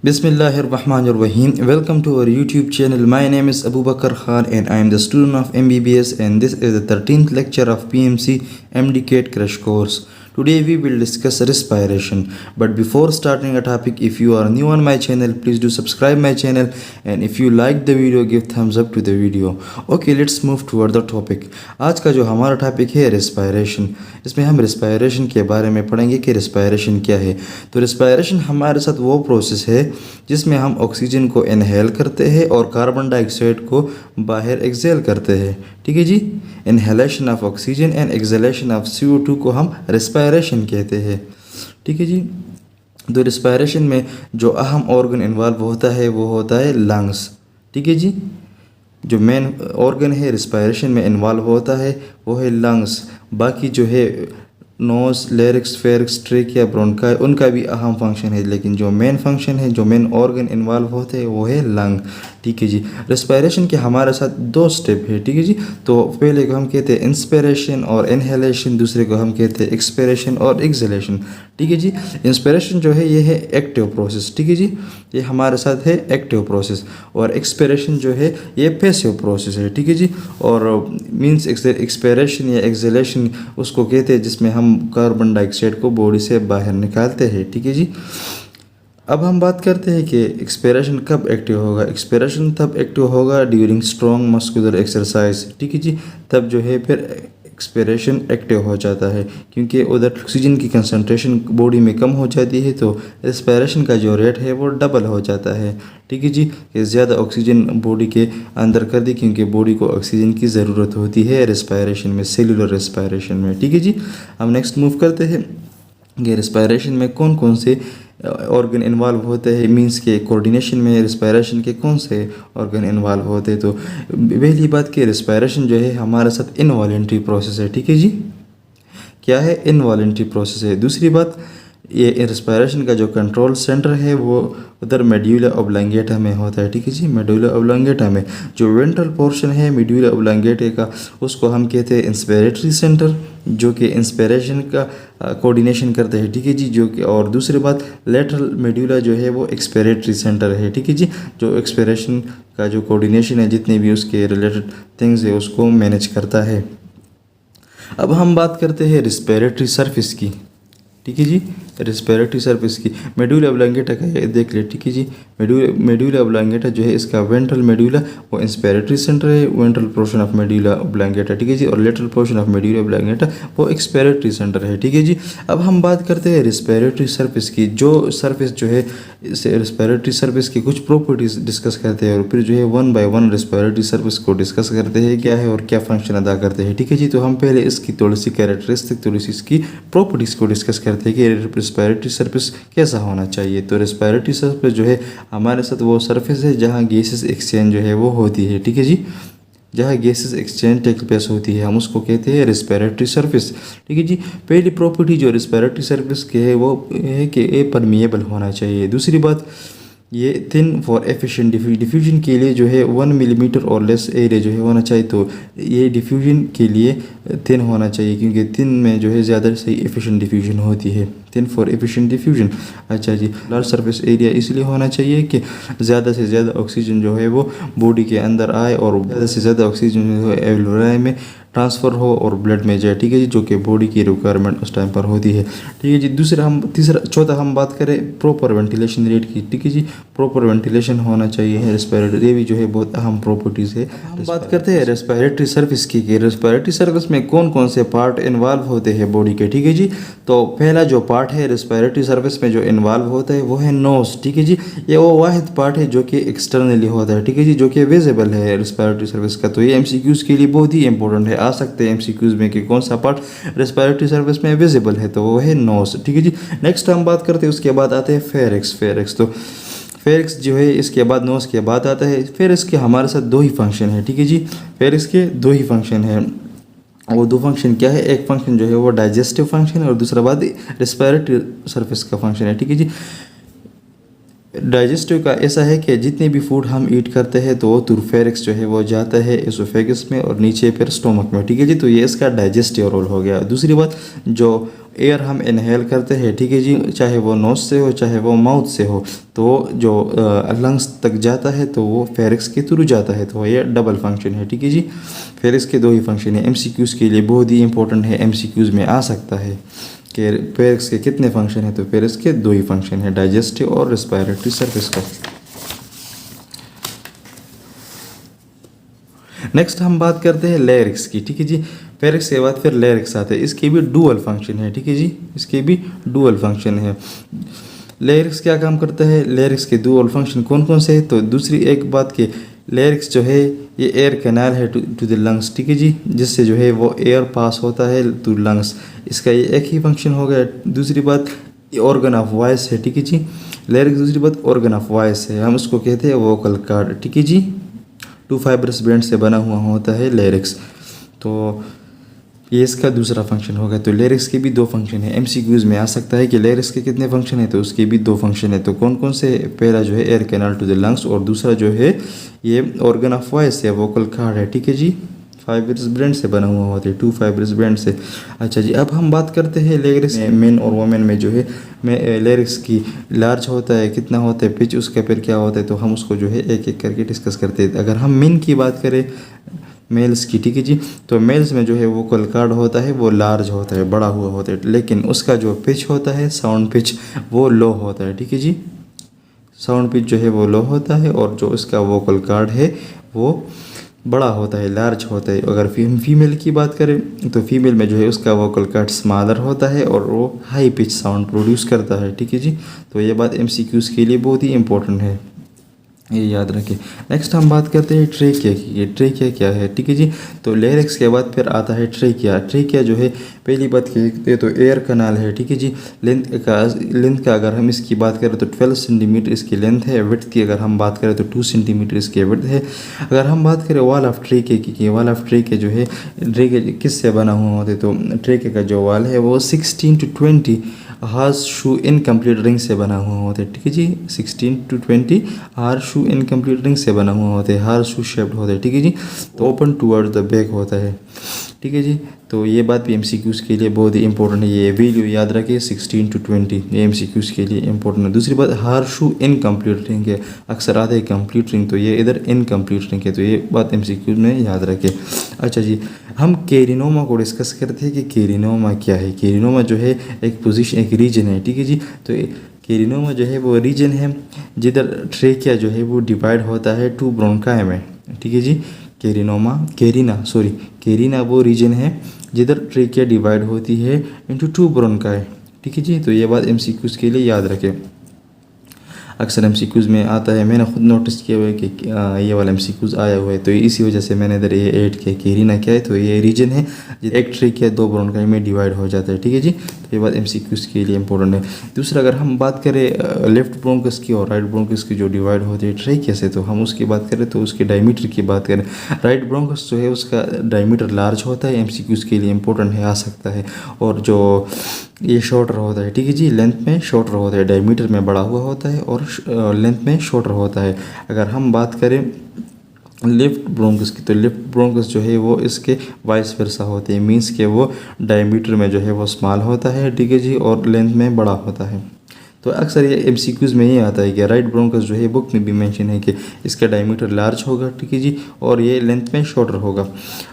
Bismillahirrahmanirrahim. Welcome to our YouTube channel. My name is Abu Bakr Khan and I am the student of MBBS, and this is the 13th lecture of PMC MDCAT crash course. Today we will discuss respiration. But before starting a topic, if you are new on my channel, please do subscribe my channel, and if you like the video, give thumbs up to the video. Okay, let's move toward the topic. आज का जो हमारा topic है respiration. इसमें हम respiration के बारे में पढ़ेंगे कि respiration क्या है. तो respiration हमारे साथ वो प्रोसेस है जिसमें हम ऑक्सीजन को इनहेल करते हैं और कार्बन डाइऑक्साइड को बाहर एक्सेल करते हैं. ठीक है जी. Inhalation of oxygen and exhalation of CO2 को हम रेस्पायरेशन कहते हैं. ठीक है जी. तो रेस्पायरेशन में जो अहम ऑर्गन इन्वॉल्व होता है वो होता है लंग्स. ठीक है जी. जो मेन ऑर्गन है रेस्पायरेशन में इन्वॉल्व होता है वो है लंग्स. बाकी जो है नोज, लेरिक्स, फेरिक्स, ट्रेकिया, ब्रोंकाई, उनका भी अहम फंक्शन है, लेकिन जो मेन फंक्शन है, जो मेन ऑर्गन इन्वॉल्व होते हैं वो है लंग. ठीक है जी. रेस्पायरेशन के हमारे साथ दो स्टेप है. ठीक है जी. तो पहले को हम कहते हैं इंस्पिरेशन और इनहेलेशन, दूसरे को हम कहते हैं एक्सपिरेशन और एक्सहेलेशन. ठीक है जी. इंस्पिरेशन जो है ये है एक्टिव प्रोसेस. ठीक है जी. ये हमारे साथ है एक्टिव प्रोसेस. और एक्सपिरेशन जो है ये पैसिव प्रोसेस है. ठीक है जी. और मीन्स एक्सपिरेशन या एक्सहेलेशन उसको कहते हैं जिसमें हम कार्बन डाइऑक्साइड को बॉडी से बाहर निकालते हैं. ठीक है जी. अब हम बात करते हैं कि एक्सपिरेशन कब एक्टिव होगा. एक्सपिरेशन तब एक्टिव होगा ड्यूरिंग स्ट्रॉन्ग मस्कुलर एक्सरसाइज. ठीक है जी. तब जो है फिर एक्सपिरेशन एक्टिव हो जाता है, क्योंकि उधर ऑक्सीजन की कंसंट्रेशन बॉडी में कम हो जाती है, तो रेस्पिरेशन का जो रेट है वो डबल हो जाता है. ठीक है जी. कि ज़्यादा ऑक्सीजन बॉडी के अंदर कर दी, क्योंकि बॉडी को ऑक्सीजन की ज़रूरत होती है रेस्पिरेशन में, सेलुलर रेस्पिरेशन में. ठीक है जी. हम नेक्स्ट मूव करते हैं कि रेस्पिरेशन में कौन कौन से ऑर्गन इन्वॉल्व होते हैं. मींस के कोऑर्डिनेशन में रेस्पिरेशन के कौन से ऑर्गन इन्वॉल्व होते हैं. तो पहली बात कि रेस्पिरेशन जो है हमारे साथ इनवॉलेंट्री प्रोसेस है. ठीक है जी. क्या है? इनवॉलेंट्री प्रोसेस है. दूसरी बात, ये रेस्पिरेशन का जो कंट्रोल सेंटर है वो उधर मेडुला ऑब्लांगेटा में होता है. ठीक है जी. मेडुला ऑब्लांगेटा में जो वेंट्रल पोर्शन है मेडुला ऑब्लांगेटा का, उसको हम कहते हैं इंस्पिरेटरी सेंटर, जो कि इंस्पिरेशन का कोऑर्डिनेशन करते हैं. ठीक है जी. जो कि और दूसरी बात, लेटरल मेडुला जो है वो एक्सपिरेटरी सेंटर है. ठीक है जी. जो एक्सपिरेशन का जो कोऑर्डिनेशन है, जितने भी उसके रिलेटेड थिंग्स है, उसको मैनेज करता है. अब हम बात करते हैं रेस्पिरेटरी सरफेस की. ठीक है जी. रेस्पिरेटरी सरफेस की मेडुला ऑब्लांगेटा का ये देख ले. ठीक है जी. मेडुला ऑब्लांगेटा जो है इसका वेंट्रल मेडुला वो इंस्पिरेटरी सेंटर है, ventral portion of medulla oblongata. ठीक है जी. और lateral portion of medulla oblongata वो एक्सपिरेटरी सेंटर है. ठीक है जी. अब हम बात करते हैं रेस्पिरेटरी सरफेस की. जो सरफेस जो है रेस्पिरेटरी सरफेस की कुछ प्रॉपर्टीज डिस्कस करते हैं, और फिर जो है one by one respiratory surface को डिस्कस करते हैं क्या है और क्या फंक्शन अदा करते हैं. ठीक है जी. तो हम पहले इसकी थोड़ी सी कैरेक्टरिस्टिक, थोड़ी सी इसकी प्रॉपर्टीज़ को डिस्कस करते हैं कि रेस्पिरेटरी सरफेस कैसा होना चाहिए. तो रेस्पिरेटरी सरफेस जो है हमारे साथ वो सरफेस है जहाँ गैसेस एक्सचेंज जो है वो होती है. ठीक है जी. जहाँ गैसेस एक्सचेंज टेक प्लेस होती है, हम उसको कहते हैं रेस्पिरेटरी सरफेस. ठीक है जी. पहली प्रॉपर्टी जो रेस्पिरेटरी सरफेस की है वो है कि ये परमिएबल होना चाहिए. दूसरी बात, ये थिन फॉर एफिशिएंट डिफ्यूजन के लिए जो है 1 मिलीमीटर और लेस एरिया जो है होना चाहिए. तो ये डिफ्यूजन के लिए थिन होना चाहिए, क्योंकि थिन में जो है ज़्यादा सही एफिशिएंट डिफ्यूजन होती है. Thin for efficient diffusion. अच्छा जी. लार्ज सरफेस एरिया इसलिए होना चाहिए कि ज़्यादा से ज़्यादा ऑक्सीजन जो है वो बॉडी के अंदर आए और ज़्यादा से ज़्यादा ऑक्सीजन जो है एल्वेओलाई में ट्रांसफ़र हो और ब्लड में जाए. ठीक है जी. जो कि बॉडी की रिक्वायरमेंट उस टाइम पर होती है. ठीक है जी. चौथा हम बात करें प्रॉपर वेंटिलेशन रेट की. ठीक है जी. प्रॉपर वेंटिलेशन होना चाहिए रेस्पिरेटरी. ये भी जो है बहुत अहम प्रॉपर्टीज़ है. हम बात करते हैं रेस्पिरेटरी सर्विस की कि रेस्पिरेटरी सर्विस में कौन कौन से पार्ट इन्वॉल्व होते हैं बॉडी के. ठीक है जी. तो पहला जो पार्ट है रेस्पिरेटरी सर्विस में जो इन्वॉल्व होता है वो है नोज. ठीक है जी. ये वो वाहिद पार्ट है जो कि एक्सटर्नली होता है. ठीक है जी. जो कि विजिबल है रेस्पिरेटरी सर्विस का. तो ये MCQs के लिए बहुत ही इंपॉर्टेंट है. आ सकते हैं MCQs में कि कौन सा पार्ट रेस्पिरेटरी सर्विस में विजिबल है, तो वो है नोज. ठीक है जी. नेक्स्ट हम बात करते हैं, उसके बाद आते हैं फेरिक्स. तो फेरिक्स जो है इसके बाद नोज के बाद आता है. फेरिक्स के हमारे साथ दो ही फंक्शन है. ठीक है जी. फेरिक्स के दो ही फंक्शन है. वो दो फंक्शन क्या है? एक फंक्शन जो है वो डाइजेस्टिव फंक्शन है और दूसरा बात रेस्पिरेटरी सरफेस का फंक्शन है. ठीक है जी. डाइजेस्टिव का ऐसा है कि जितने भी फूड हम ईट करते हैं तो वो थ्रू फेरिक्स जो है वो जाता है एसोफेगस में और नीचे फिर स्टोमक में. ठीक है जी. तो ये इसका डाइजेस्टिव रोल हो गया. दूसरी बात, जो एयर हम इनहेल करते हैं, ठीक है जी, चाहे वो नोज से हो चाहे वो माउथ से हो, तो जो लंग्स तक जाता है तो वो फेरिक्स के थ्रू जाता है। तो ये डबल फंक्शन है, ठीक है जी। फेरिक्स के दो ही फंक्शन है। एमसीक्यूज़ के लिए बहुत ही इंपॉर्टेंट है, एमसीक्यूज़ में आ सकता है कि फेरिक्स के कितने फंक्शन है। तो फेरिक्स के दो ही फंक्शन है, डाइजेस्टिव और रेस्पिरेटरी सर्विस का। नेक्स्ट हम बात करते हैं लेरिक्स की, ठीक है जी। फेरिक्स के बाद फिर लेरिक्स आते हैं, इसके भी डुअल फंक्शन है, ठीक है जी, इसके भी डुअल फंक्शन है। लेरिक्स क्या काम करता है, लेरिक्स के डुअल फंक्शन कौन कौन से है। तो दूसरी एक बात के लेरिक्स जो है ये एयर कैनाल है टू द लंग्स, ठीक है जी, जिससे जो है वो एयर पास होता है टू लंग्स, इसका ये एक ही फंक्शन हो गया। दूसरी बात ऑर्गन ऑफ वॉइस है, ठीक है जी, लेरिक्स। दूसरी बात ऑर्गन ऑफ वॉइस है, हम उसको कहते हैं वोकल कार्ड, ठीक है जी। 2 फाइब्रस बैंड से बना हुआ होता है लेरिक्स। तो ये इसका दूसरा फंक्शन होगा। तो लेरिक्स के भी दो फंक्शन है, एमसीक्यूज़ में आ सकता है कि लेरिक्स के कितने फंक्शन है, तो उसके भी दो फंक्शन है। तो कौन कौन से, पहला जो है air canal to the lungs, और दूसरा जो है ये ऑर्गन ऑफ वॉइस है, वोकल कार्ड है, ठीक है जी। फाइब्रस बैंड से बना हुआ होता है, 2 फाइब्रस बैंड से। अच्छा जी, अब हम बात करते हैं लेरिक्स मेन और वोमेन में जो है लेरिक्स की लार्ज होता है, कितना होता है पिच, उसका फिर क्या होता है, तो हम उसको जो है एक एक करके डिस्कस करते हैं। अगर हम मेन की बात करें मेल्स की, ठीक है जी, तो मेल्स में जो है वो वोकल कार्ड होता है, वो लार्ज होता है, बड़ा हुआ होता है, लेकिन उसका जो पिच होता है साउंड पिच वो लो होता है, ठीक है जी। साउंड पिच जो है वो लो होता है, और जो उसका वोकल कार्ड है वो बड़ा होता है, लार्ज होता है। अगर फीमेल की बात करें तो फीमेल में जो है उसका वोकल कार्ड स्मॉलर होता है और वो हाई पिच साउंड प्रोड्यूस करता है, ठीक है जी। तो ये बात एमसीक्यूज़ के लिए बहुत ही इंपॉर्टेंट है, ये याद रखें। नेक्स्ट हम बात करते हैं ट्रेकिया की। ये ट्रेकिया क्या है, ठीक है जी। तो लेरिक्स के बाद फिर आता है ट्रेकिया। ट्रेकिया जो है पहली बात की तो एयर कनाल है, ठीक है जी। लेंथ का अगर हम इसकी बात करें तो 12 सेंटीमीटर इसकी लेंथ है। विड्थ की अगर हम बात करें तो 2 सेंटीमीटर इसकी विड्थ है। अगर हम बात करें वॉल ऑफ ट्रेकिया की, वॉल ऑफ ट्रेकिया जो है ट्रेकिया किससे बना हुआ होता है, तो ट्रेकिया का जो वॉल है वो 16 to 20 horseshoe incomplete ring से बना हुआ होता है, ठीक है जी। 16 to 20 horseshoe incomplete ring से बना हुआ होता है, हार्स शू शेप्ड होता है, ठीक है जी। तो ओपन टूवर्ड्स द बैक होता है, ठीक है जी। तो ये बात भी एमसीक्यूज़ के लिए बहुत ही इंपॉर्टेंट है, ये वैल्यू याद रखिए 16 to 20, ये एमसीक्यूज़ के लिए इंपॉर्टेंट है। दूसरी बात हार शू इनकम्प्लीट रिंग है, अक्सर आते हैं कंप्लीट रिंग, तो ये इधर इनकम्प्लीट रिंग है, तो ये बात एमसीक्यूज़ में याद रखिए। अच्छा जी, हम कैरिनोमा को डिस्कस करते हैं कि कैरिनोमा क्या है। कैरिनोमा जो है एक पोजीशन, एक रीजन है, ठीक है जी। तो कैरिनोमा जो है वो रीजन है जिधर ट्रेकिया जो है वो डिवाइड होता है 2 ब्रोंकाई में, ठीक है जी। कैरिना वो रीजन है जिधर ट्रेकिया डिवाइड होती है इनटू 2 ब्रोंकाई, ठीक है जी। तो ये बात एमसीक्यूज़ के लिए याद रखें, अक्सर एमसीक्यूज़ में आता है। मैंने खुद नोटिस किया हुआ है कि ये वाला एमसीक्यूज़ आया हुआ है, तो इसी वजह से मैंने इधर ये ऐड किया। कैरिना क्या है, तो ये रीजन है एक ट्रेकिया 2 ब्रोंकाई में डिवाइड हो जाता है, ठीक है जी। तो ये बात एमसीक्यूज़ के लिए इंपॉर्टेंट है। दूसरा, अगर हम बात करें लेफ्ट ब्रोंकस की और राइट ब्रोंकस की जो डिवाइड होती है ट्रेकिया से, तो हम उसकी बात करें तो उसके डायमीटर की बात करें। राइट ब्रोंकस जो है उसका डायमीटर लार्ज होता है, एमसीक्यूज़ के लिए इंपॉर्टेंट है, आ सकता है। और जो ये शॉर्टर होता है, ठीक है जी, लेंथ में शॉर्टर होता है, डायमीटर में बड़ा हुआ होता है और लेंथ में शॉर्टर होता है। अगर हम बात करें लेफ्ट ब्रोंकस की, तो लेफ्ट ब्रोंकस जो है वो इसके वाइस वर्सा होते हैं, मीन्स के वो डायमीटर में जो है वो स्मॉल होता है, ठीक है जी, और लेंथ में बड़ा होता है। तो अक्सर ये एमसीक्यूज़ में ही आता है कि राइट ब्रोंकस जो है बुक में भी मेंशन है कि इसका डायमीटर लार्ज होगा, ठीक है जी, और ये लेंथ में शॉर्टर होगा।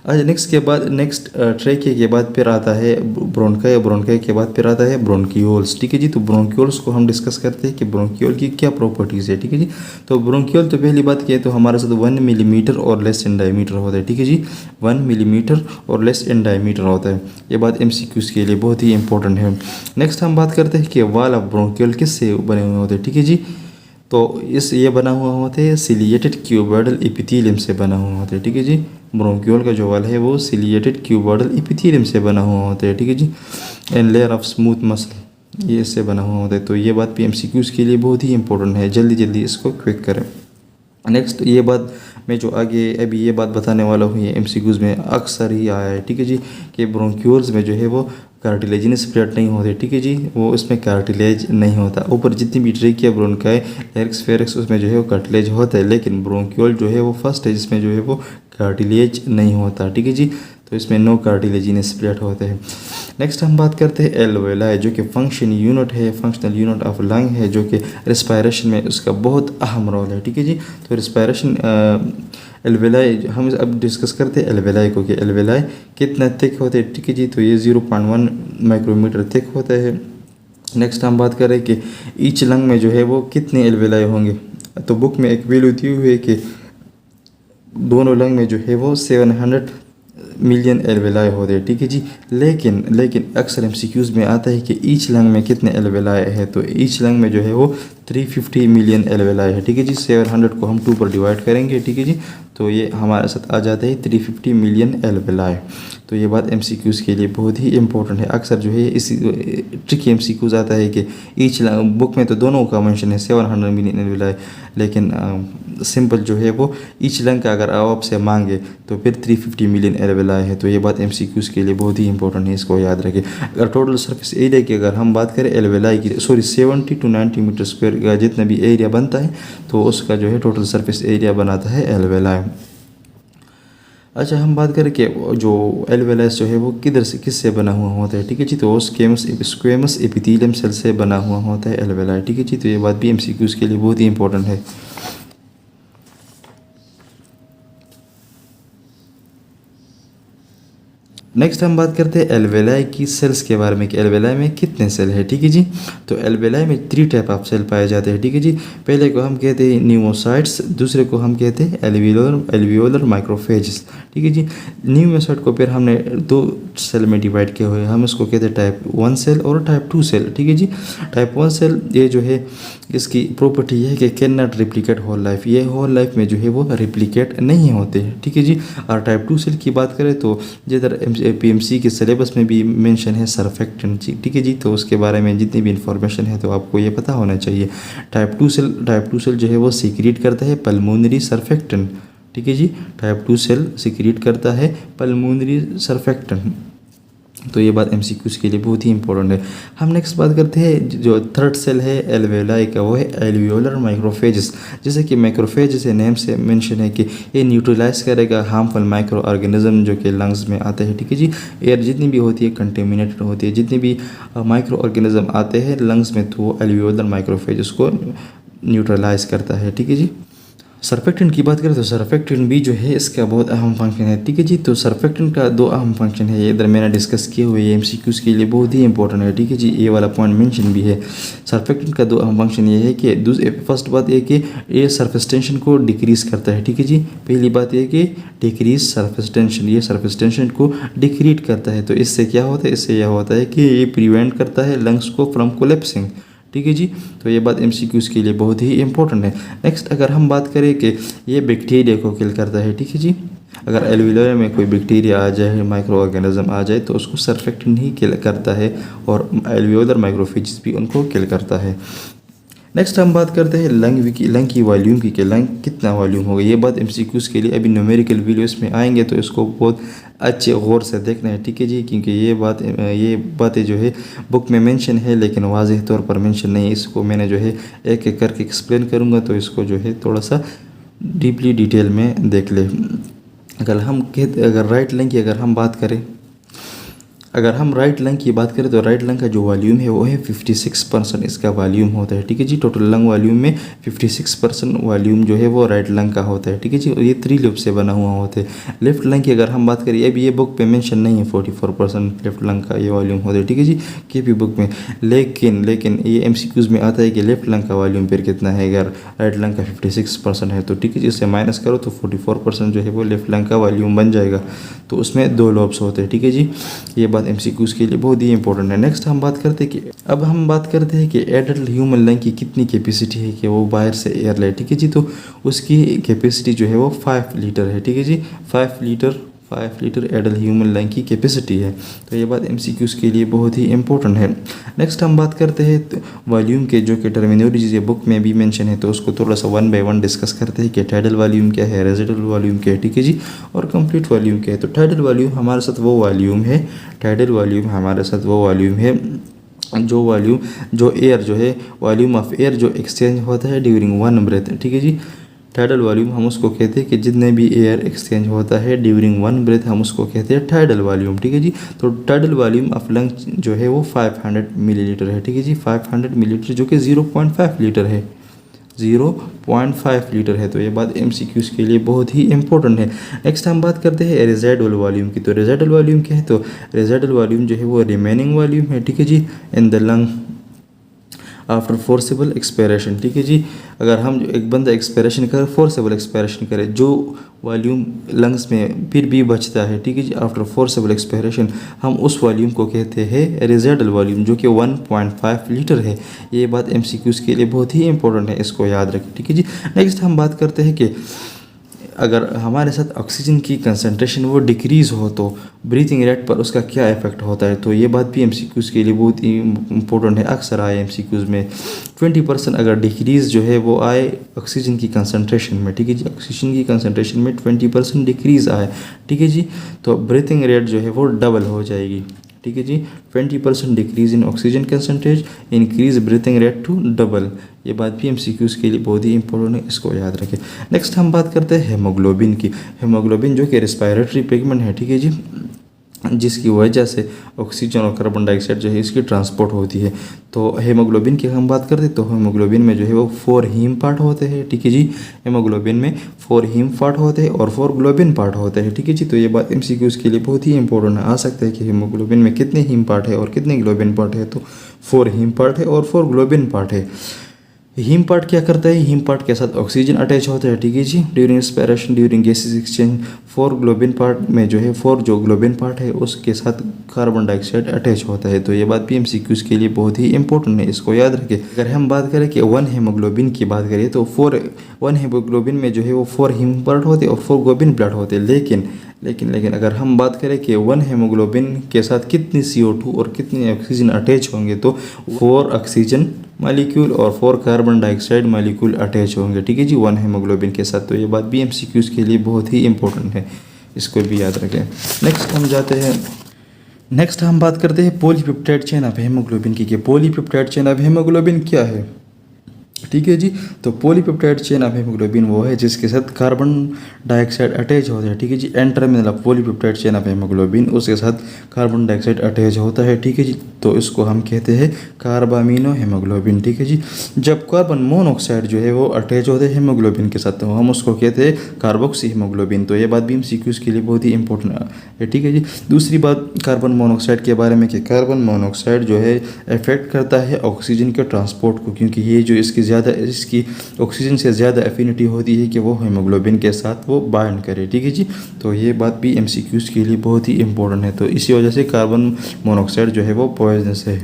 आज नेक्स्ट ट्रेकिया के बाद फिर आता है ब्रोंकाई, ब्रोंकाई के बाद फिर आता है ब्रोंकियोल्स, ठीक है जी। तो ब्रोंकियोल्स को हम डिस्कस करते हैं कि ब्रोंकियोल की क्या प्रॉपर्टीज़ है, ठीक है जी। तो ब्रोंकियोल तो पहली बात किया तो हमारे साथ 1 मिलीमीटर और लेस इन डायमीटर होता है, ठीक है जी, 1 मिलीमीटर और लेस इन डायमीटर होता है। ये बात एमसीक्यूज़ के लिए बहुत ही इंपॉर्टेंट है। नेक्स्ट हम बात करते हैं कि वॉल ऑफ ब्रोंकियोल किससे बने हुए होते हैं, ठीक है जी। तो ये बना हुआ होते हैं सिलिएटेड क्यूबॉइडल एपिथेलियम से बना हुआ होता है, ठीक है जी। ब्रोंकियोल का जो वाल है वो सिलिएटेड क्यूबॉइडल एपिथेलियम से बना हुआ होता है, ठीक है जी। And layer of smooth muscle ये इससे बना हुआ होता है। तो ये बात भी एमसीक्यूज़ के लिए बहुत ही इंपॉर्टेंट है, जल्दी जल्दी इसको क्विक करें। नेक्स्ट ये बात मैं जो आगे अभी ये बात बताने वाला हूँ ये एमसीक्यूज़ में अक्सर ही आया है, ठीक है जी, कि ब्रोंक्यूल्स में जो है वो कार्टिलेजिनस प्लेट नहीं होते, ठीक है जी, वो उसमें कार्टिलेज नहीं होता। ऊपर जितनी भी ट्रेकिया ब्रोंकाई लेरिक्स फेरिक्स उसमें जो है वो कार्टिलेज होता है, लेकिन ब्रोंक्यूल जो है वो फर्स्ट है जिसमें जो है वो कार्टिलेज नहीं होता, ठीक है जी। तो इसमें नो कार्टिलेजिनस प्लेट होते हैं। नेक्स्ट हम बात करते हैं एल्वेलाई, जो कि फंक्शन यूनिट है, फंक्शनल यूनिट ऑफ लंग है, जो कि रिस्पायरेशन में उसका बहुत अहम रोल है। ठीक है जी। तो रिस्पायरेशन एल्वेलाई हम अब डिस्कस करते हैं एल्वेलाई को, कि एल्वेलाई कितना थिक होते हैं। ठीक है जी। तो ये 0.1 माइक्रोमीटर थिक होता है। नेक्स्ट हम बात करें कि ईच लंग में जो है वो कितने एल्वेलाई होंगे। तो बुक में एक वैल्यू दी हुई है कि दोनों लंग में जो है वो 700 मिलियन एल्वेलाई होते हैं। ठीक है जी। लेकिन अक्सर एमसीक्यूज़ में आता है कि ईच लंग में कितने एल्वेलाई है। तो ईच लंग में जो है वो 350 मिलियन एल्वेलाई है। ठीक है जी। 700 को हम 2 पर डिवाइड करेंगे। ठीक है जी। तो ये हमारे साथ आ जाता है 350 मिलियन एल्वेलाई। तो ये बात एमसीक्यूज़ के लिए बहुत ही इंपॉर्टेंट है। अक्सर जो है इसी ट्रिकी एमसीक्यूज़ आता है कि ईच बुक में तो दोनों का मेंशन है 700 मिलियन एल्वेलाई, लेकिन सिंपल जो है वो ईच लंग का अगर आपसे मांगे तो फिर 350 मिलियन एल्वेलाई है। तो ये बात एमसीक्यूज़ के लिए बहुत ही इंपॉर्टेंट है, इसको याद रखें। अगर टोटल सरफेस एरिया की अगर हम बात करें एल्वेलाई की, 70 to 90 मीटर स्क्वायर का जितना भी एरिया बनता है तो उसका जो है टोटल सरफेस एरिया बनाता है एल्वेलाई। अच्छा, हम बात करें कि जो एल्वेलाइस जो है वो किधर से किससे बना हुआ होता है। ठीक है जी। तो स्क्वेमस एपिथेलियम सेल से बना हुआ होता है एल्वेलाई। ठीक है जी। तो ये बात भी एमसीक्यूज़ के लिए बहुत ही इंपॉर्टेंट है। नेक्स्ट हम बात करते हैं एल्वेलाई की सेल्स के बारे में कि एल्वेलाई में कितने सेल है। ठीक है जी। तो एल्वेलाई में 3 टाइप ऑफ सेल पाए जाते हैं। ठीक है जी। पहले को हम कहते हैं न्यूमोसाइट्स, दूसरे को हम कहते हैं एल्वियोलर माइक्रोफेजेस। ठीक है जी। न्यूमोसाइट को फिर हमने 2 सेल में डिवाइड किया हुआ है, हम इसको कहते हैं टाइप 1 सेल और टाइप 2 सेल। ठीक है जी। टाइप 1 सेल ये जो है इसकी प्रॉपर्टी ये है कि can not replicate whole life, ये होल लाइफ में जो है वो रिप्लिकेट नहीं होते हैं। ठीक है जी। और टाइप 2 सेल की बात करें तो जिधर पीएमसी के सिलेबस में भी मेंशन है सरफेक्टेंट। ठीक है जी। तो उसके बारे में जितनी भी इंफॉर्मेशन है तो आपको ये पता होना चाहिए। टाइप 2 सेल जो है वो सीक्रेट करता है पल्मोनरी सरफेक्टेंट। ठीक है जी। टाइप 2 सेल सीक्रेट करता है पल्मोनरी सरफेक्टेंट। तो ये बात एमसीक्यूज़ के लिए बहुत ही इंपॉर्टेंट है। हम नेक्स्ट बात करते हैं जो थर्ड सेल है एल्वेलाई का, वो है एल्वियोलर माइक्रोफेजेस। जैसे कि माइक्रोफेज जैसे नेम से मेंशन है कि ये न्यूट्रलाइज करेगा हार्मफुल माइक्रो ऑर्गेनिज्म जो कि लंग्स में आते हैं। ठीक है जी। एयर जितनी भी होती है कंटेमिनेटेड होती है, जितनी भी माइक्रो ऑर्गेनिज्म आते हैं लंग्स में तो वो एल्वियोलर माइक्रोफेजेस को न्यूट्रलाइज करता है। ठीक है जी। सरफेक्टेंट की बात करें तो सरफेक्टेंट भी जो है इसका बहुत अहम फंक्शन है। ठीक है जी। तो सरफेक्टेंट का 2 अहम फंक्शन है, ये इधर मैंने डिस्कस किए हुए हैं, एमसीक्यूज़ के लिए बहुत ही इंपॉर्टेंट है। ठीक है जी। ये वाला पॉइंट मेंशन भी है। सरफेक्टेंट का 2 अहम फंक्शन ये है कि फर्स्ट बात ये कि ये सरफेस टेंशन को डिक्रीज करता है। ठीक है जी। पहली बात ये कि डिक्रीज सरफेस टेंशन, ये सरफेस टेंशन को डिक्रीट करता है। तो इससे क्या होता है, इससे यह होता है कि ये प्रिवेंट करता है लंग्स को फ्रॉम कोलेप्सिंग। ठीक है जी। तो ये बात एमसीक्यूज़ के लिए बहुत ही इंपॉर्टेंट है। नेक्स्ट अगर हम बात करें कि ये बैक्टीरिया को किल करता है। ठीक है जी। अगर एल्वियोलर में कोई बैक्टीरिया आ जाए, माइक्रो ऑर्गेनिज्म आ जाए तो उसको सरफेक्टेंट ही किल करता है और एल्वियोलर माइक्रोफेजेस भी उनको किल करता है। नेक्स्ट हम बात करते हैं लंग की वॉल्यूम की, कि लंग कितना वॉल्यूम होगा। ये बात एमसीक्यूज़ के लिए अभी न्यूमेरिकल वीडियोस में आएंगे तो इसको बहुत अच्छे गौर से देखना है। ठीक है जी। क्योंकि ये बातें जो है बुक में मेंशन है लेकिन वाज़ेह तौर पर मेंशन नहीं है। इसको मैंने जो है एक एक करके एक्सप्लेन करूँगा तो इसको जो है थोड़ा सा डीपली डिटेल में देख ले। अगर राइट लंग की अगर हम बात करें, अगर हम राइट लंग की बात करें तो राइट लंग का जो वॉल्यूम है वो है 56% इसका वॉल्यूम होता है। ठीक है जी। टोटल लंग वॉल्यूम में 56% वॉल्यूम जो है वो राइट लंग का होता है। ठीक है जी। और ये 3 लोब से बना हुआ होता है। लेफ्ट लंग की अगर हम बात करें, अभी ये बुक पे मेंशन नहीं है 44% लेफ्ट लंग का ये वॉल्यूम होता है। ठीक है जी। केपी बुक में, लेकिन ये एमसीक्यूज़ में आता है कि लेफ्ट लंग का वॉल्यूम फिर कितना है। अगर राइट लंग का 56% है तो ठीक है जी, इससे माइनस करो तो 44% जो है वो लेफ्ट लंग का वॉल्यूम बन जाएगा। तो उसमें 2 लोब्स होते हैं। ठीक है जी। ये बात एमसीक्यूज़ के लिए बहुत ही इंपॉर्टेंट है। नेक्स्ट हम बात करते हैं कि एडल्ट ह्यूमन लंग की कितनी कैपेसिटी है कि वो बाहर से एयर ले। ठीक है जी। तो उसकी कैपेसिटी जो है वो 5 लीटर है। ठीक है जी। 5 लीटर एडल्ट ह्यूमन लंग की कैपेसिटी है। तो ये बात एमसीक्यूज़ के लिए बहुत ही इंपॉर्टेंट है। नेक्स्ट हम बात करते हैं वॉल्यूम के, जो कि टर्मिनोलॉजी ये बुक में भी मेंशन है तो उसको थोड़ा सा 1 बाय 1 डिस्कस करते हैं कि टाइडल वॉल्यूम क्या है, रेजिडुअल वॉल्यूम क्या है। ठीक है जी। और कंप्लीट वॉल्यूम क्या है। तो टाइडल वॉल्यूम हमारे साथ वो वॉल्यूम है जो एयर जो है वॉल्यूम ऑफ एयर जो एक्सचेंज होता है ड्यूरिंग 1 ब्रेथ। ठीक है जी। टाइडल वॉल्यूम हम उसको कहते हैं कि जितने भी एयर एक्सचेंज होता है ड्यूरिंग वन ब्रेथ हम उसको कहते हैं टाइडल वॉल्यूम, ठीक है जी। तो टाइडल वॉल्यूम ऑफ लंग्स जो है वो 500 मिलीलीटर है, ठीक है जी, 500 मिलीलीटर जो कि 0.5 लीटर है, 0.5 लीटर है। तो ये बात MCQs के लिए बहुत ही इंपॉर्टेंट है। नेक्स्ट हम बात करते हैं रेजिडुअल वॉल्यूम की। तो रेजिडुअल वॉल्यूम क्या है? तो रेजिडुअल वॉल्यूम जो है वो रिमेनिंग वॉल्यूम है, ठीक है जी, in the lung after forcible expiration, ठीक है जी। अगर हम एक बंदा एक्सपायरेशन करे, फोर्सेबल एक्सपायरेशन करे, जो वॉल्यूम लंग्स में फिर भी बचता है, ठीक है जी, आफ्टर फोर्सेबल एक्सपायरेशन, हम उस वॉल्यूम को कहते हैं रेजिडुअल वॉल्यूम, जो कि 1.5 लीटर है। ये बात MCQs के लिए बहुत ही इंपॉर्टेंट है, इसको याद रखें, ठीक है जी। नेक्स्ट हम बात करते हैं कि अगर हमारे साथ ऑक्सीजन की कंसंट्रेशन वो डिक्रीज़ हो तो ब्रीथिंग रेट पर उसका क्या इफेक्ट होता है। तो ये बात भी MCQs के लिए बहुत ही इंपॉर्टेंट है। अक्सर आए MCQs में 20% अगर डिक्रीज़ जो है वो आए ऑक्सीजन की कंसंट्रेशन में, ठीक है जी, ऑक्सीजन की कंसंट्रेशन में 20% डिक्रीज़ आए, ठीक है जी, तो ब्रीथिंग रेट जो है वो डबल हो जाएगी, ठीक है जी। 20% decrease in oxygen concentrate increase breathing rate to double. ये बात भी MCQs के लिए बहुत ही इंपॉर्टेंट है, इसको याद रखें। नेक्स्ट हम बात करते हैं हेमोग्लोबिन की। हेमोग्लोबिन जो कि रेस्पिरेटरी पिगमेंट है, ठीक है जी, जिसकी वजह से ऑक्सीजन और कार्बन डाइऑक्साइड जो है इसकी ट्रांसपोर्ट होती है। तो हेमोग्लोबिन की हम बात करते हैं तो हेमोग्लोबिन में जो है वो 4 हीम पार्ट होते हैं, ठीक है जी। हेमोग्लोबिन में 4 हीम पार्ट होते हैं और 4 ग्लोबिन पार्ट होते हैं, ठीक है जी। तो ये बात MCQs के लिए बहुत ही इंपॉर्टेंट है। आ सकता है कि हेमोग्लोबिन में कितने हीम पार्ट है और कितने ग्लोबिन पार्ट है। तो 4 हीम पार्ट है और 4 ग्लोबिन पार्ट है। हीम पार्ट क्या करता है? हीम पार्ट के साथ ऑक्सीजन अटैच होता है, ठीक है जी, during respiration, during gases exchange. 4 globin part में जो है 4 जो ग्लोबिन पार्ट है उसके साथ कार्बन डाइऑक्साइड अटैच होता है। तो ये बात भी MCQs के लिए बहुत ही इंपॉर्टेंट है, इसको याद रखें। अगर हम बात करें कि 1 हेमोग्लोबिन की बात करें तो 1 हेमोग्लोबिन में जो है वो 4 हीम पार्ट होते हैं और 4 ग्लोबिन पार्ट होते हैं। लेकिन अगर हम बात करें कि 1 हेमोग्लोबिन के साथ कितनी CO2 और कितनी ऑक्सीजन अटैच होंगे तो 4 ऑक्सीजन मालिक्यूल और 4 कार्बन डाइऑक्साइड मालिक्यूल अटैच होंगे, ठीक है जी, 1 हेमोग्लोबिन के साथ। तो ये बात भी MCQs के लिए बहुत ही इंपॉर्टेंट है, इसको भी याद रखें। नेक्स्ट हम बात करते हैं पॉलीपेप्टाइड चेन ऑफ हेमोग्लोबिन की। पॉलीपेप्टाइड चेन ऑफ हेमोग्लोबिन क्या है, ठीक है जी। तो पॉलीपेप्टाइड चेन ऑफ हेमोग्लोबिन वो है जिसके साथ कार्बन डाइऑक्साइड अटैच होता है, ठीक है जी। N terminal of polypeptide chain of haemoglobin, उसके साथ कार्बन डाइऑक्साइड अटैच होता है, ठीक है जी। तो इसको हम कहते हैं कार्बामिनो हेमोग्लोबिन, ठीक है जी। जब कार्बन मोनोऑक्साइड जो है वो अटैच होते हैं हेमोग्लोबिन के साथ तो हम उसको कहते हैं कार्बोक्सी हेमोग्लोबिन। तो ये बात भी MCQs के लिए बहुत ही इंपॉर्टेंट है, ठीक है जी। दूसरी बात कार्बन मोनोऑक्साइड के बारे में कि कार्बन मोनोऑक्साइड जो है इफेक्ट करता है ऑक्सीजन के ट्रांसपोर्ट को, क्योंकि ये जो इसकी ऑक्सीजन से ज़्यादा एफिनिटी होती है कि वो हेमोग्लोबिन के साथ वो बाइंड करे, ठीक है जी। तो ये बात भी MCQs के लिए बहुत ही इंपॉर्टेंट है। तो इसी वजह से कार्बन मोनोऑक्साइड जो है वो पॉइजनस है।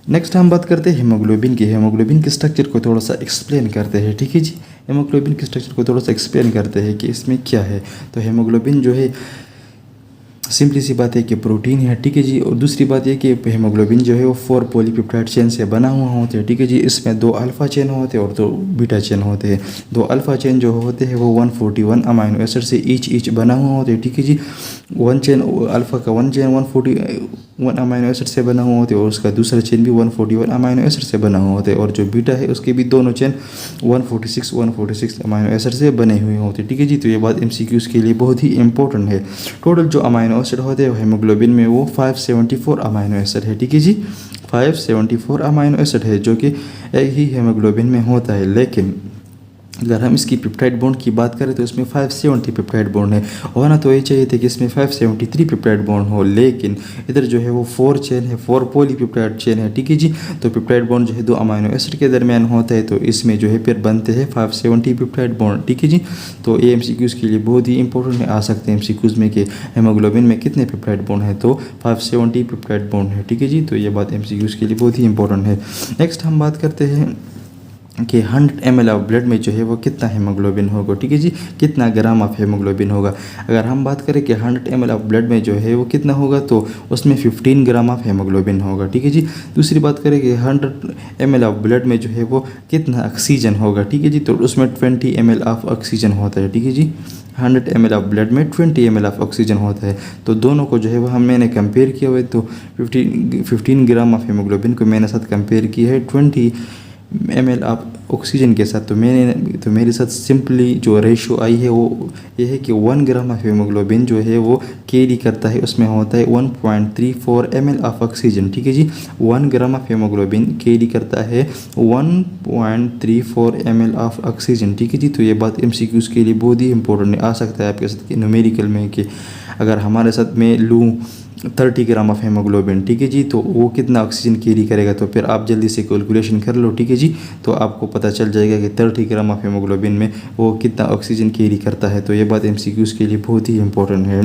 नेक्स्ट हम बात करते हैं हेमोग्लोबिन की। हेमोग्लोबिन के स्ट्रक्चर को थोड़ा सा एक्सप्लेन करते हैं, ठीक है जी। हेमोग्लोबिन के स्ट्रक्चर को थोड़ा सा एक्सप्लेन करते हैं कि इसमें क्या है। तो हेमोग्लोबिन जो है सिंपली सी बात है कि प्रोटीन है, ठीक है जी। और दूसरी बात ये कि हेमोग्लोबिन जो है वो 4 पॉलीपेप्टाइड चेन से बना हुआ होते हैं, ठीक है जी। इसमें 2 अल्फा चेन होते हैं और 2 बीटा चेन होते हैं। 2 अल्फा चेन जो होते हैं वो 141 अमाइनो एसिड से ईच बना हुआ होते हैं, ठीक है जी। 1 चेन अल्फा का 1 चेन 141 अमाइनो एसिड से बना हुआ होते हैं और उसका दूसरा चेन भी 141 अमाइनो एसिड से बना हुआ होते हैं। और जो बीटा है उसके भी दोनों चेन 146 अमाइनो एसिड से बने हुए होते हैं, ठीक है जी। तो ये बात MCQs के लिए बहुत ही इंपॉर्टेंट है। टोटल जो अमाइनो एसिड होते हैं हेमोग्लोबिन में वो 574 अमाइनो एसिड है, ठीक है जी। 574 अमाइनो एसिड है जो कि एक ही हेमोग्लोबिन में होता है। लेकिन अगर हम इसकी पेप्टाइड बॉन्ड की बात करें तो इसमें 570 पेप्टाइड बॉन्ड है। होना तो ये चाहिए थे कि इसमें 573 पेप्टाइड बॉन्ड हो, लेकिन इधर जो है वो 4 चेन है, 4 पॉलीपेप्टाइड चेन है, ठीक है जी। तो पेप्टाइड बॉन्ड जो है 2 अमाइनो एसिड के दरमियान होता है, तो इसमें जो है फिर बनते हैं 570 पेप्टाइड बॉन्ड, ठीक है जी। तो ये MCQs के लिए बहुत ही इंपॉर्टेंट है। आ सकते हैं MCQs में कि हेमोग्लोबिन में कितने पेप्टाइड बॉन्ड है, तो 570 पेप्टाइड बॉन्ड है, ठीक है जी। तो ये बात MCQs के लिए बहुत ही इंपॉर्टेंट है। नेक्स्ट हम बात करते हैं कि 100 ml ऑफ ब्लड में जो है वो कितना हेमोग्लोबिन होगा, ठीक है जी, कितना ग्राम ऑफ हेमोग्लोबिन होगा। अगर हम बात करें कि 100 ml ऑफ ब्लड में जो है वो कितना होगा तो उसमें 15 ग्राम ऑफ हेमोग्लोबिन होगा, ठीक है जी। दूसरी बात करें कि 100 ml ऑफ ब्लड में जो है वो कितना ऑक्सीजन होगा, ठीक है जी, तो उसमें 20 ml ऑफ ऑक्सीजन होता है, ठीक है जी। 100 ml ऑफ ब्लड में 20 ml ऑफ ऑक्सीजन मैंने है। तो दोनों को जो है वो मैंने कंपेयर किया हुआ है, तो 15 ग्राम ऑफ हेमोग्लोबिन को मैंने साथ कंपेयर किया है 20 ml ऑफ ऑक्सीजन के साथ, तो मेरे साथ सिंपली जो रेशो आई है वो ये है कि 1 ग्राम ऑफ हीमोग्लोबिन जो है वो कैरी करता है, उसमें होता है 1.34 ml ऑफ ऑक्सीजन। ठीक है जी, 1 ग्राम ऑफ हीमोग्लोबिन कैरी करता है 1.34 ml ऑफ ऑक्सीजन। ठीक है जी, तो ये बात MCQs के लिए बहुत ही इंपॉर्टेंट आ सकता है आपके साथ न्यूमेरिकल में कि अगर हमारे साथ मैं लूँ 30 ग्राम ऑफ हेमोग्लोबिन, ठीक है जी, तो वो कितना ऑक्सीजन कैरी करेगा, तो फिर आप जल्दी से कैलकुलेशन कर लो। ठीक है जी, तो आपको पता चल जाएगा कि 30 ग्राम ऑफ हेमोग्लोबिन में वो कितना ऑक्सीजन कैरी करता है। तो ये बात MCQs के लिए बहुत ही इंपॉर्टेंट है।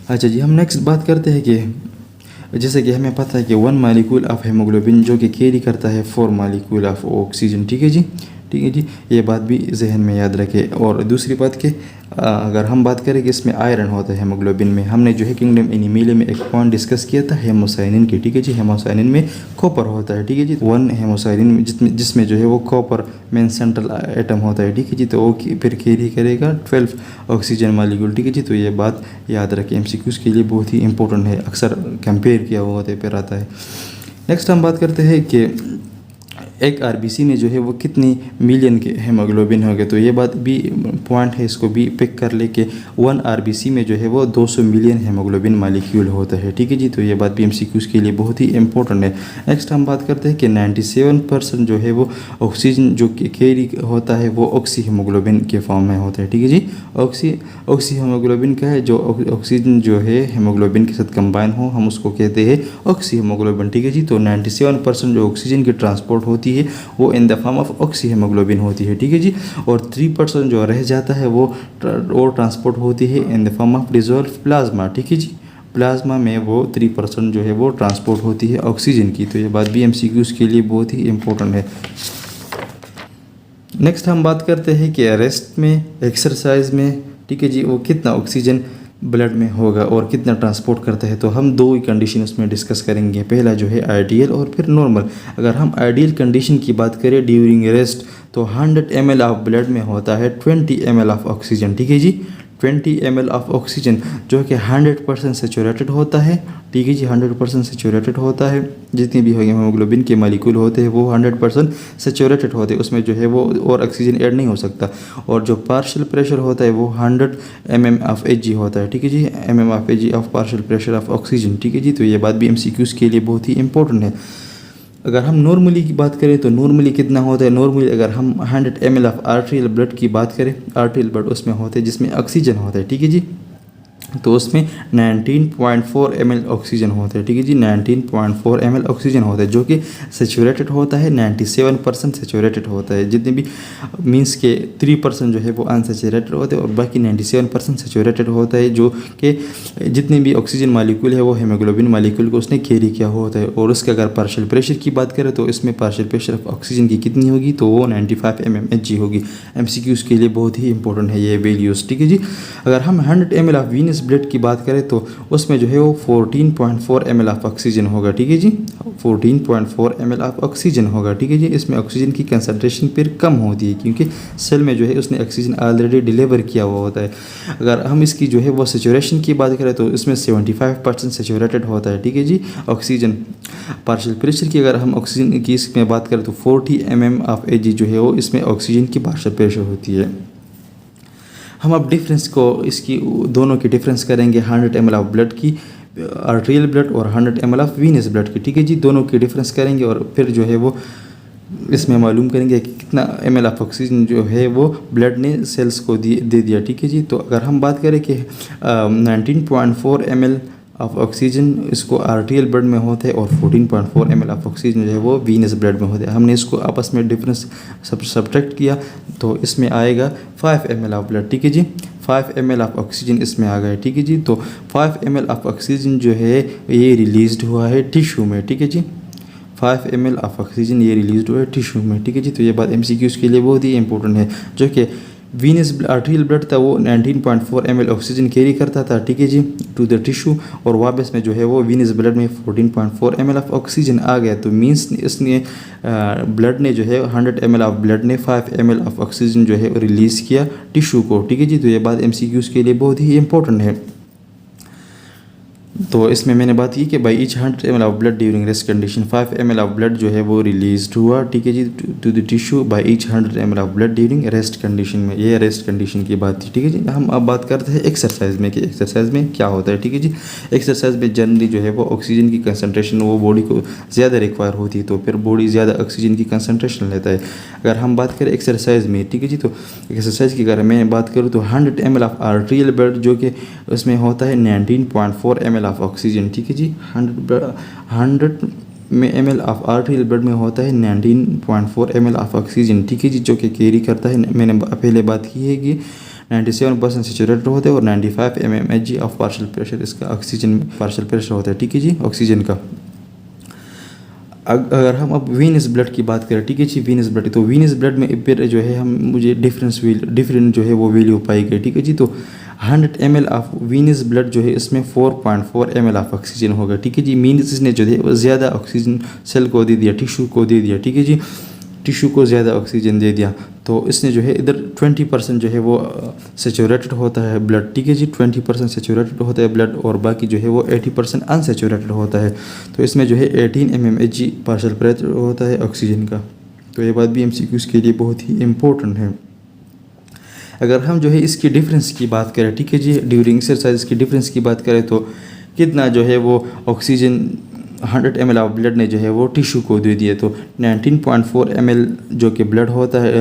अच्छा जी, हम नेक्स्ट बात करते हैं कि जैसे कि हमें पता है कि 1 मालिक्यूल ऑफ हेमोग्लोबिन जो कि कैरी करता है 4 मालिक्यूल ऑफ ऑक्सीजन। ठीक है जी, ठीक है जी, ये बात भी जहन में याद रखें। और दूसरी बात कि अगर हम बात करें कि इसमें आयरन होता है हेमोग्लोबिन में, हमने जो है किंगडम एनिमल में एक पॉइंट डिस्कस किया था हेमोसाइनिन की। ठीक है जी, हेमोसाइनिन में कॉपर होता है। ठीक है जी, 1 हेमोसाइनिन जिसमें जो है वो कॉपर मेन सेंट्रल एटम होता है। ठीक है जी, तो वो फिर कैरी करेगा 12 ऑक्सीजन मालिक्यूल। ठीक है जी, तो ये बात याद रखें, MCQs के लिए बहुत ही इंपॉर्टेंट है, अक्सर कंपेयर किया हुआ होता है फिर आता है। नेक्स्ट हम बात करते हैं कि एक RBC में जो है वो कितनी मिलियन के हेमोग्लोबिन हो गए, तो ये बात भी पॉइंट है, इसको भी पिक कर ले कि 1 RBC में जो है वो 200 मिलियन हेमोग्लोबिन मालिक्यूल होता है। ठीक है जी, तो ये बात भी MCQs के लिए बहुत ही इंपॉर्टेंट है। नेक्स्ट हम बात करते हैं कि 97% जो है वो ऑक्सीजन जो कैरी होता है वो ऑक्सी हीमोग्लोबिन के फॉर्म में होता है। ठीक है जी, ऑक्सी हीमोग्लोबिन का है, जो ऑक्सीजन जो है हेमोग्लोबिन के साथ कंबाइन हो हम उसको कहते हैं ऑक्सी हीमोग्लोबिन। ठीक है जी, तो 97% जो ऑक्सीजन की ट्रांसपोर्ट होती है वो इन the form of oxy haemoglobin होती है। ठीक है जी, और 3% जो रह जाता है वो ट्रांसपोर्ट होती है in the form of dissolve plasma. ठीक है जी, प्लाज्मा में वो 3% जो है वो ट्रांसपोर्ट होती है ऑक्सीजन की। तो ये बात भी MCQs के लिए बहुत ही इंपॉर्टेंट है। नेक्स्ट हम बात करते हैं कि रेस्ट में, एक्सरसाइज में, ठीक है जी, वो कितना ऑक्सीजन ब्लड में होगा और कितना ट्रांसपोर्ट करता है। तो हम दो ही कंडीशन उसमें डिस्कस करेंगे, पहला जो है आइडियल और फिर नॉर्मल। अगर हम आइडियल कंडीशन की बात करें ड्यूरिंग रेस्ट, तो 100 ml ऑफ ब्लड में होता है 20 ml ऑफ ऑक्सीजन। ठीक है जी, 20 ml ऑफ ऑक्सीजन जो कि 100% सेचुरेटेड होता है। ठीक है जी, 100% सेचुरेटेड होता है, जितनी भी हीमोग्लोबिन के मालिक्यूल होते हैं वो 100% सेचुरेटेड होते हैं, उसमें जो है वो और ऑक्सीजन ऐड नहीं हो सकता। और जो पार्शियल प्रेशर होता है वो 100 mm ऑफ Hg होता है। ठीक है जी, mm of Hg of partial pressure of oxygen. ठीक है जी, तो ये बात भी MCQs के लिए बहुत ही इंपॉर्टेंट है। अगर हम नॉर्मली की बात करें तो नॉर्मली कितना होता है, नॉर्मली अगर हम 100 ml ऑफ आर्टेरियल ब्लड की बात करें, आर्टेरियल ब्लड उसमें होते हैं जिसमें ऑक्सीजन होता है। ठीक है जी, तो उसमें 19.4 ml ऑक्सीजन होता है। ठीक है जी, 19.4 ml ऑक्सीजन होता है जो कि सेचुरेटेड होता है, 97% सेचुरेटेड होता है। जितने भी मींस के 3% जो है वो अनसेचुरेटेड होते हैं और बाकी 97% सेचुरेटेड होता है, जो कि जितने भी ऑक्सीजन मालिक्यूल है वो हीमोग्लोबिन मालिक्यूल को उसने कैरी किया होता है। और उसके अगर पार्शियल प्रेशर की बात करें तो इसमें पार्शियल प्रेशर ऑफ ऑक्सीजन की कितनी होगी, तो वो 95 mmHg होगी। MCQs के लिए बहुत ही इंपॉर्टेंट है ये वैल्यूज़। ठीक है जी, अगर हम 100 ml ऑफ वीनस ब्लड की बात करें तो उसमें जो है वो 14.4 ml ऑफ ऑक्सीजन होगा। ठीक है जी, 14.4 ml ऑफ ऑक्सीजन होगा। ठीक है जी, इसमें ऑक्सीजन की कंसंट्रेशन फिर कम होती है क्योंकि सेल में जो है उसने ऑक्सीजन ऑलरेडी डिलीवर किया हुआ होता है। अगर हम इसकी जो है वो सेचुरेशन की बात करें तो इसमें 75% सेचुरेटेड होता है। ठीक है जी, ऑक्सीजन। पार्शियल प्रेशर की अगर हम ऑक्सीजन की इसमें बात करें तो 40 mm ऑफ Hg जो है वो इसमें ऑक्सीजन की पार्शियल प्रेशर होती है। हम अब डिफरेंस को इसकी दोनों की डिफरेंस करेंगे, 100 ml ऑफ ब्लड की आर्टेरियल ब्लड और 100 ml ऑफ वीनस ब्लड की। ठीक है जी, दोनों की डिफरेंस करेंगे और फिर जो है वो इसमें मालूम करेंगे कि कितना ml ऑफ ऑक्सीजन जो है वो ब्लड ने सेल्स को दे दिया। ठीक है जी, तो अगर हम बात करें कि 19.4 ml ऑफ ऑक्सीजन इसको आर्टेरियल ब्लड में होता है और 14.4 ml ऑफ ऑक्सीजन जो है वो वीनस ब्लड में होता है। हमने इसको आपस में डिफरेंस सब्ट्रैक्ट किया तो इसमें आएगा 5 ml ऑफ ब्लड। ठीक है जी, 5 ml ऑफ ऑक्सीजन इसमें आ गए। ठीक है जी, तो 5 ml ऑफ ऑक्सीजन जो है ये रिलीज़ हुआ है टिश्यू में। ठीक है जी, 5 ml ऑफ ऑक्सीजन ये रिलीज हुआ है टिश्यू में। ठीक है जी, तो ये बात MCQs के लिए बहुत ही इंपॉर्टेंट है। जो कि वीनस आर्टेरियल ब्लड था वो 19.4 ml ऑक्सीजन कैरी करता था। ठीक है जी, टू द टिश्यू, और वापस में जो है वो वीनस ब्लड में 14.4 ml ऑफ ऑक्सीजन आ गया। तो मीन्स इसने ब्लड ने जो है 100 ml ऑफ ब्लड ने 5 ml ऑफ ऑक्सीजन जो है रिलीज़ किया टिश्यू को। ठीक है जी, तो ये बात MCQs के लिए बहुत ही इंपॉर्टेंट है। तो इसमें मैंने बात की कि by each 100 ml of blood during rest condition 5 ml of blood जो है वो रिलीज हुआ, ठीक है जी, to the tissue by each 100 ml of blood during rest condition में। ये रेस्ट कंडीशन की बात थी, ठीक है जी। हम अब बात करते हैं एक्सरसाइज में कि एक्सरसाइज में क्या होता है, ठीक है जी। एक्सरसाइज में जनरली जो है वो ऑक्सीजन की कंसनट्रेशन वो बॉडी को ज़्यादा रिक्वायर होती है, तो फिर बॉडी ज़्यादा ऑक्सीजन की कंसनट्रेशन लेता है। अगर हम बात करें एक्सरसाइज में, ठीक है जी, तो एक्सरसाइज की अगर मैं बात करूँ तो 100 ml ऑफ आर्टेरियल ब्लड जो कि उसमें होता है 19.4 ml ऑफ ऑक्सीजन, ठीक है जी। 100 में ml ऑफ आर्टेरियल ब्लड में होता है 19.4 ml ऑफ ऑक्सीजन, ठीक है जी, जो कि कैरी करता है। मैंने पहले बात की है कि 97% सेचुरेटेड होता है और 95 mmHg ऑफ पार्शियल प्रेशर इसका ऑक्सीजन पार्शियल प्रेशर होता है, ठीक है जी, ऑक्सीजन का। अगर हम अब वीनस ब्लड की बात करें, ठीक है जी, वीनस ब्लड, तो वीनस ब्लड में फिर जो है हम मुझे डिफरेंट जो है वो वैल्यू पाई गई, ठीक है जी। तो 100 ml ऑफ वीनस ब्लड जो है इसमें 4.4 ml ऑफ ऑक्सीजन होगा, ठीक है जी। मीनस ने जो है वो ज़्यादा ऑक्सीजन सेल को दे दिया, टिश्यू को दे दिया, ठीक है जी, टिश्यू को ज़्यादा ऑक्सीजन दे दिया। तो इसने जो है इधर 20% जो है वो सेचुरेटेड होता है ब्लड, ठीक है जी, 20% सेचुरेटेड होता है ब्लड और बाकी जो है वो 80% अनसेचुरेटेड होता है। तो इसमें जो है 18 mmHg पार्शियल प्रेशर होता है ऑक्सीजन का। तो ये बात भी MCQs के लिए बहुत ही इम्पोर्टेंट है। अगर हम जो है इसकी डिफरेंस की बात करें, ठीक है जी, ड्यूरिंग एक्सरसाइज की डिफरेंस की बात करें तो कितना जो है वो ऑक्सीजन 100 ml ऑफ ब्लड ने जो है वो टिश्यू को दे दिए। तो 19.4 ml जो कि ब्लड होता है,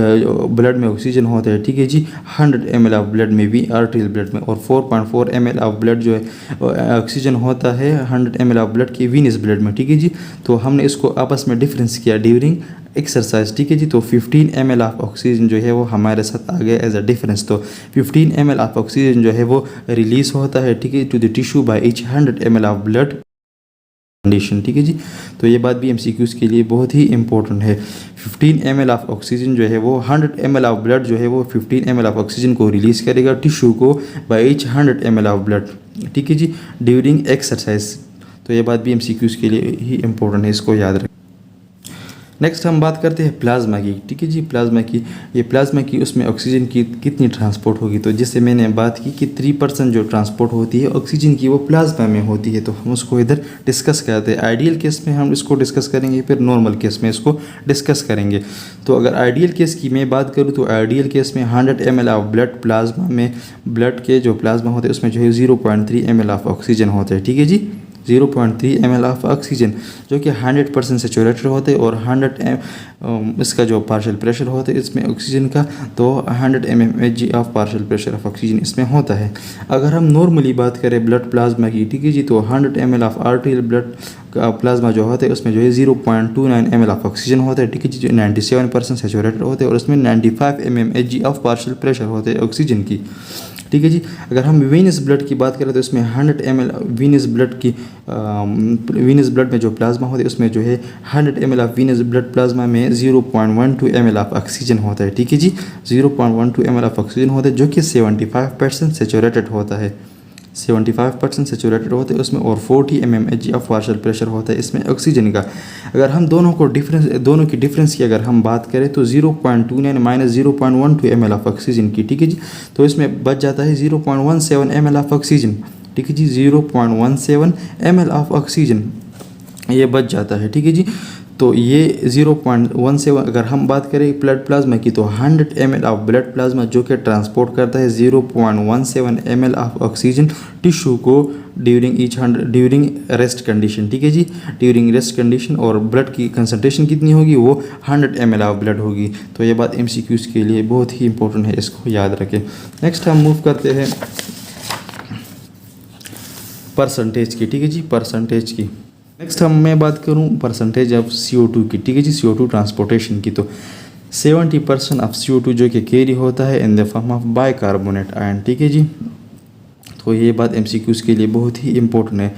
ब्लड में ऑक्सीजन होता है, ठीक है जी, 100 ml ऑफ ब्लड में भी आर्टेरियल ब्लड में, और 4.4 ml ऑफ ब्लड जो है ऑक्सीजन होता है 100 ml ऑफ ब्लड की वीनस ब्लड में, ठीक है जी। तो हमने इसको आपस में डिफरेंस किया ड्यूरिंग एक्सरसाइज, ठीक है जी। तो 15 ml ऑफ ऑक्सीजन जो है वो हमारे साथ आ गया एज अ डिफरेंस। तो 15 ml ऑफ ऑक्सीजन जो है वो रिलीज होता है, ठीक है, to the tissue by each 100 ml of blood condition, ठीक है जी। तो ये बात भी MCQs के लिए बहुत ही इंपॉर्टेंट है। 15 ml ऑफ ऑक्सीजन जो है वो 100 ml ऑफ ब्लड जो है वो 15 ml ऑफ ऑक्सीजन को रिलीज करेगा टिश्यू को by each 100 ml of blood, ठीक है जी, ड्यूरिंग एक्सरसाइज। तो ये बात भी MCQs के लिए ही इंपॉर्टेंट है, इसको याद रखें। नेक्स्ट हम बात करते हैं प्लाज्मा की, ठीक है जी। प्लाज्मा की, ये प्लाज्मा की उसमें ऑक्सीजन की कितनी ट्रांसपोर्ट होगी, तो जिससे मैंने बात की कि 3% जो ट्रांसपोर्ट होती है ऑक्सीजन की वो प्लाज्मा में होती है। तो हम उसको इधर डिस्कस करते हैं। आइडियल केस में हम इसको डिस्कस करेंगे, फिर नॉर्मल केस में इसको डिस्कस करेंगे। तो अगर आइडियल केस की मैं बात करूँ तो आइडियल केस में 100 ml ऑफ ब्लड प्लाज्मा में, ब्लड के जो प्लाज्मा होते हैं उसमें जो है 0.3 ml ऑफ ऑक्सीजन होता है, ठीक है जी, 0.3 ml ऑफ ऑक्सीजन जो कि 100% सेचुरेटेड होते हैं और 100 इसका जो पार्शियल प्रेशर होता है इसमें ऑक्सीजन का, तो 100 mmHg of partial pressure of oxygen इसमें होता है। अगर हम नॉर्मली बात करें ब्लड प्लाज्मा की, ठीक है जी, तो 100 ml ऑफ आर्टेरियल ब्लड का प्लाज्मा जो होता है उसमें जो है 0.29 ml ऑफ ऑक्सीजन होता है, ठीक है जी, जो 97% सेचुरेटेड होते हैं और उसमें 95 mmHg ऑफ पार्शियल प्रेशर होते हैं ऑक्सीजन की, ठीक है जी। अगर हम वीनस ब्लड की बात करें तो इसमें 100 ml वीनस ब्लड की वीनस ब्लड में जो प्लाज्मा होता है उसमें जो है 100 ml of venous blood plasma में 0.12 ml ऑफ ऑक्सीजन होता है, ठीक है जी, 0.12 ml ऑफ ऑक्सीजन होता है जो कि 75% सेचुरेटेड होता है, 75% सेचुरेटेड होते हैं उसमें, और 40 mmHg ऑफ पार्शियल प्रेशर होता है इसमें ऑक्सीजन का। अगर हम दोनों की डिफरेंस की अगर हम बात करें तो 0.29 माइनस 0.12 ml ऑफ ऑक्सीजन की, ठीक है जी, तो इसमें बच जाता है 0.17 ml ऑफ ऑक्सीजन, ठीक है जी, 0.17 ml ऑफ ऑक्सीजन ये बच जाता है, ठीक है जी। तो ये 0.17 अगर हम बात करें ब्लड प्लाज्मा की तो 100 ml ऑफ ब्लड प्लाज्मा जो कि ट्रांसपोर्ट करता है 0.17 ml ऑफ ऑक्सीजन टिश्यू को ड्यूरिंग रेस्ट कंडीशन, ठीक है जी, ड्यूरिंग रेस्ट कंडीशन। और ब्लड की कंसनट्रेशन कितनी होगी, वो 100 ml ऑफ ब्लड होगी। तो ये बात MCQs के लिए बहुत ही इंपॉर्टेंट है, इसको याद रखें। नेक्स्ट हम मूव करते हैं परसेंटेज की, ठीक है जी, परसेंटेज की। नेक्स्ट मैं बात करूं परसेंटेज ऑफ CO2 की, ठीक है जी, CO2 ट्रांसपोर्टेशन की। तो 70% ऑफ CO2 जो कि कैरी होता है in the form of bicarbonate ion, ठीक है जी। तो ये बात MCQs के लिए बहुत ही इंपॉर्टेंट है।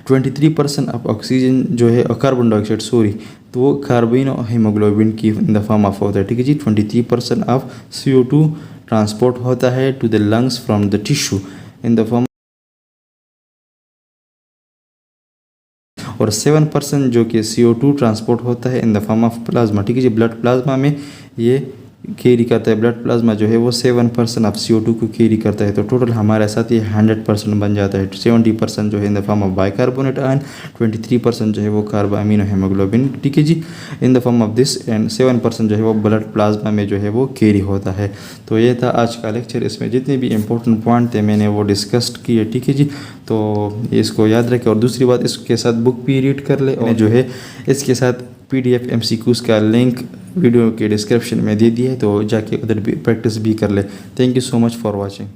23% ऑफ ऑक्सीजन जो है कार्बन डाइऑक्साइड सॉरी, तो वो कार्बन और हीमोग्लोबिन की इन द फॉर्म ऑफ होता है, ठीक है जी। 23% ऑफ CO2 ट्रांसपोर्ट होता है to the lungs from the tissue in the form, और 7% जो कि CO2 ट्रांसपोर्ट होता है in the form of plasma, ठीक है जी, ब्लड प्लाज्मा में ये कैरी करता है, ब्लड प्लाज्मा जो है वो 7% ऑफ CO2 को कैरी करता है। तो टोटल हमारे साथ ये 100% बन जाता है। 70% जो है in the form of bicarbonate ion, 23% जो है वो कार्बो अमीनो हेमोग्लोबिन, ठीक है जी, in the form of this, and 7% जो है वो ब्लड प्लाज्मा में जो है वो कैरी होता है। तो ये था आज का लेक्चर। इसमें जितने भी इंपॉर्टेंट पॉइंट थे मैंने वो डिस्कस किए, ठीक है जी। तो इसको याद रखें। और दूसरी बात, इसके साथ बुक भी रीड कर ले, और जो है इसके साथ PDF MCQs का लिंक वीडियो के डिस्क्रिप्शन में दे दिया है, तो जाके उधर भी प्रैक्टिस भी कर ले। Thank you so much for watching.